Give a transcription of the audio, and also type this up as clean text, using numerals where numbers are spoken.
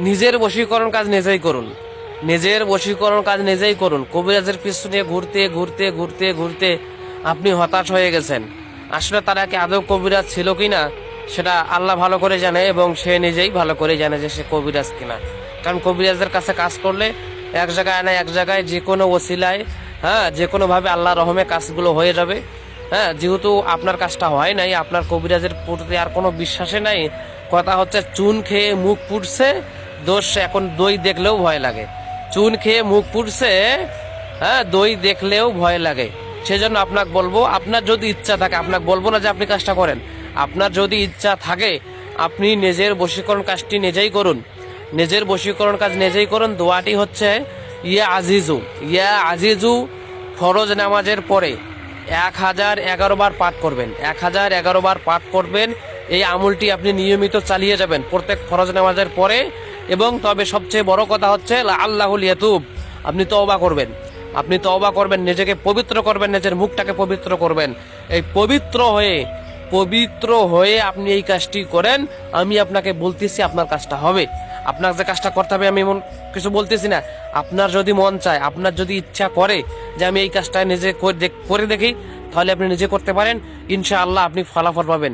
নিজের বশীকরণ কাজ নিজেই করুন, নিজের বশীকরণ কাজ নিজেই করুন। কবিরাজের পিছনে ঘুরতে ঘুরতে ঘুরতে ঘুরতে আপনি হতাশ হয়ে গেছেন। আসলে তারা কি আদৌ কবিরাজ ছিল কিনা সেটা আল্লাহ ভালো করে জানে, এবং সে নিজেই ভালো করে জানে যে সে কবিরাজ কিনা। কারণ কবিরাজের কাছে কাজ করলে এক জায়গায় না এক জায়গায় যে কোনো ওসিলায়, হ্যাঁ, যে কোনোভাবে আল্লাহ রহমে কাজগুলো হয়ে যাবে। হ্যাঁ, যেহেতু আপনার কাজটা হয় নাই, আপনার কবিরাজের প্রতি আর কোনো বিশ্বাসে নাই। কথা হচ্ছে চুন খেয়ে মুখ পুড়ছে, দোষ এখন দই দেখলেও ভয় লাগে। চুন খেয়ে মুখ পুড়ছে, হ্যাঁ, দই দেখলেও ভয় লাগে। সেজন্য আপনাকে বলবো, আপনার যদি ইচ্ছা থাকে, আপনাকে বলবো না যে আপনি কাজটা করেন, আপনার যদি ইচ্ছা থাকে আপনি নিজের বশীকরণ কাজটি নিজেই করুন, নিজের বশীকরণ কাজ নিজেই করুন। দোয়াটি হচ্ছে ইয়া আজিজু, ইয়া আজিজু ফরজ নামাজের পরে 1011 বার পাঠ করবেন, 1011 বার পাঠ করবেন। এই আমলটি আপনি নিয়মিত চালিয়ে যাবেন প্রত্যেক ফরজ নামাজের পরে। এবং তবে সবচেয়ে বড় কথা হচ্ছে আল্লাহুল ইয়াতুব, আপনি তওবা করবেন, আপনি তওবা করবেন, নিজেকে পবিত্র করবেন, নিজের মুখটাকে পবিত্র করবেন। এই পবিত্র হয়ে আপনি এই কাজটি করেন। আমি আপনাকে বলতেছি আপনার কাজটা হবে। আপনার যে কাজটা করতে হবে আমি এমন কিছু বলতেছি না। আপনার যদি মন চায়, আপনার যদি ইচ্ছা করে যে আমি এই কাজটা নিজে করে দেখি, তাহলে আপনি নিজে করতে পারেন। ইনশাআল্লাহ আপনি ফলাফল পাবেন।